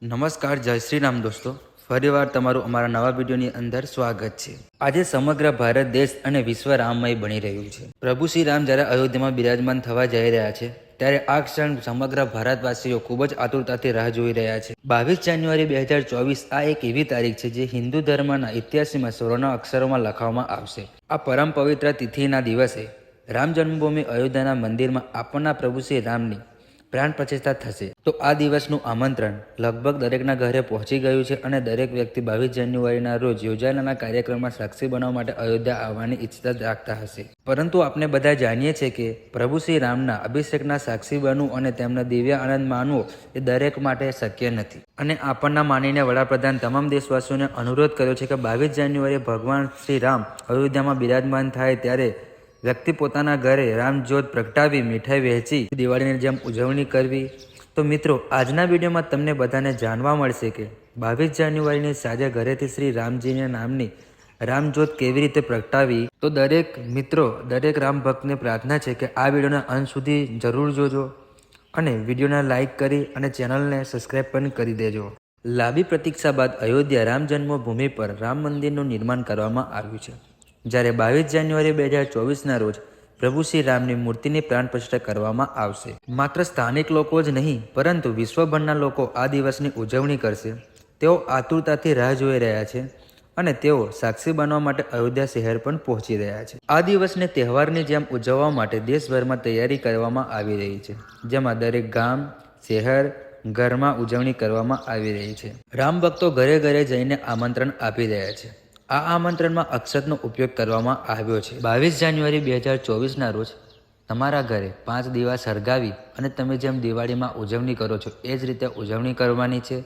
નમસ્કાર, જય શ્રી રામ દોસ્તો. ફરીવાર તમારું અમારા નવા વિડીયોની અંદર સ્વાગત છે. આજે સમગ્ર ભારત દેશ અને વિશ્વ રામમય બની રહ્યું છે. પ્રભુ શ્રી રામ જ્યારે અયોધ્યામાં બિરાજમાન થવા જઈ રહ્યા છે ત્યારે આ ક્ષણ સમગ્ર ભારતવાસીઓ ખૂબ જ આતુરતાથી રાહ જોઈ રહ્યા છે. 22 જાન્યુઆરી 2024 આ એક એવી તારીખ છે જે હિન્દુ ધર્મના ઇતિહાસમાં સ્વર્ણ અક્ષરોમાં લખવામાં આવશે. આ પરમ પવિત્ર તિથિના દિવસે રામ જન્મભૂમિ અયોધ્યાના મંદિરમાં આપણના પ્રભુ શ્રી રામની પ્રાણ પ્રતિષ્ઠા થશે. તો આ દિવસનું આમંત્રણ લગભગ દરેકના ઘરે પહોંચી ગયું છે અને દરેક વ્યક્તિ 22 જાન્યુઆરીના રોજ યોજાનારા કાર્યક્રમમાં સાક્ષી બનવા માટે અયોધ્યા આવવાની ઈચ્છા રાખતા હશે. પરંતુ આપણે બધા જાણીએ છીએ કે પ્રભુ શ્રી રામના અભિષેકના સાક્ષી બનવું અને તેમનો દિવ્ય આનંદ માનવો એ દરેક માટે શક્ય નથી. અને આપણના માનીને વડાપ્રધાન તમામ દેશવાસીઓને અનુરોધ કર્યો છે કે 22 જાન્યુઆરીએ ભગવાન શ્રી રામ અયોધ્યામાં બિરાજમાન થાય ત્યારે વ્યક્તિ પોતાના ઘરે રામજ્યોત પ્રગટાવી મીઠાઈ વહેંચી દિવાળીની જેમ ઉજવણી કરવી. તો મિત્રો, આજના વિડીયોમાં તમને બધાને જાણવા મળશે કે 22 જાન્યુઆરીની સાંજે ઘરેથી શ્રી રામજીના નામની રામજ્યોત કેવી રીતે પ્રગટાવી. તો દરેક મિત્રો, દરેક રામ ભક્તને પ્રાર્થના છે કે આ વિડીયોના અંત સુધી જરૂર જોજો અને વિડીયોને લાઇક કરી અને ચેનલને સબસ્ક્રાઈબ પણ કરી દેજો. લાંબી પ્રતીક્ષા બાદ અયોધ્યા રામ જન્મભૂમિ પર રામ મંદિરનું નિર્માણ કરવામાં આવ્યું છે. જ્યારે 22 જાન્યુઆરી 2024ના રોજ પ્રભુ શ્રી રામની મૂર્તિની પ્રાણ પ્રતિષ્ઠા કરવામાં આવશે. માત્ર સ્થાનિક લોકો જ નહીં પરંતુ વિશ્વભરના લોકો આ દિવસની ઉજવણી કરશે. તેઓ આતુરતાથી રાહ જોઈ રહ્યા છે અને તેઓ સાક્ષી બનવા માટે અયોધ્યા શહેર પણ પહોંચી રહ્યા છે. આ દિવસને તહેવારની જેમ ઉજવવા માટે દેશભરમાં તૈયારી કરવામાં આવી રહી છે, જેમાં દરેક ગામ, શહેર, ઘરમાં ઉજવણી કરવામાં આવી રહી છે. રામ ભક્તો ઘરે ઘરે જઈને આમંત્રણ આપી રહ્યા છે. આ આમંત્રણમાં અક્ષતનો ઉપયોગ કરવામાં આવ્યો છે. 22 જાન્યુઆરી 2024ના રોજ તમારા ઘરે 5 દીવા સળગાવી અને તમે જેમ દિવાળીમાં ઉજવણી કરો છો એ જ રીતે ઉજવણી કરવાની છે.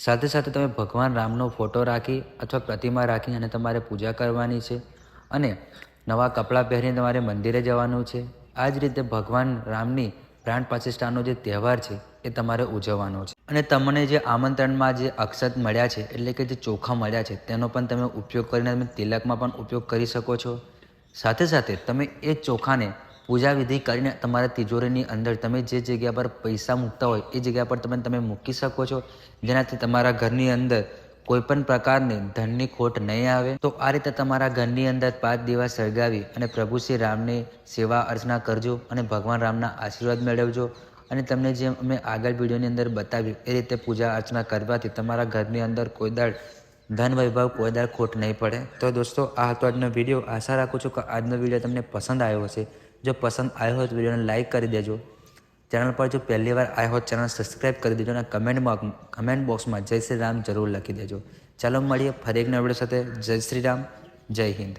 સાથે સાથે તમે ભગવાન રામનો ફોટો રાખી અથવા પ્રતિમા રાખી અને તમારે પૂજા કરવાની છે અને નવા કપડાં પહેરીને તમારે મંદિરે જવાનું છે. આ જ રીતે ભગવાન રામની પ્રાણ પ્રતિષ્ઠાનો જે તહેવાર છે એ તમારે ઉજવવાનો છે. અને તમને જે આમંત્રણમાં જે અક્ષત મળ્યા છે એટલે કે જે ચોખા મળ્યા છે તેનો પણ તમે ઉપયોગ કરીને તમે તિલકમાં પણ ઉપયોગ કરી શકો છો. સાથે સાથે તમે એ ચોખાને પૂજા વિધિ કરીને તમારા તિજોરીની અંદર તમે જે જગ્યા પર પૈસા મૂકતા હોય એ જગ્યા પર તમે મૂકી શકો છો, જેનાથી તમારા ઘરની અંદર કોઈ પણ પ્રકારની ધનની ખોટ નહીં આવે. તો આ રીતે તમારા ઘરની અંદર 5 દીવા સળગાવી અને પ્રભુ શ્રી રામની સેવા અર્ચના કરજો અને ભગવાન રામના આશીર્વાદ મેળવજો. અને તમને જેમ અમે આગળ વિડીયોની અંદર બતાવ્યું એ રીતે પૂજા અર્ચના કરવાથી તમારા ઘરની અંદર કોઈ દાડ ધન વૈભવ કોઈ દાડ ખોટ નહીં પડે. તો દોસ્તો, આ હતો આજનો વિડીયો. આશા રાખું છું કે આજનો વિડીયો તમને પસંદ આવ્યો હશે. જો પસંદ આવ્યો હોય તો વિડીયોને લાઇક કરી દેજો. ચેનલ પર જો પહેલી વાર આવ્યો હોય ચેનલ સબસ્ક્રાઈબ કરી દેજો અને કમેન્ટ બોક્સમાં જય શ્રી રામ જરૂર લખી દેજો. ચાલો મળીએ ફરી એક નવા વિડીયો સાથે. જય શ્રી રામ, જય હિન્દ.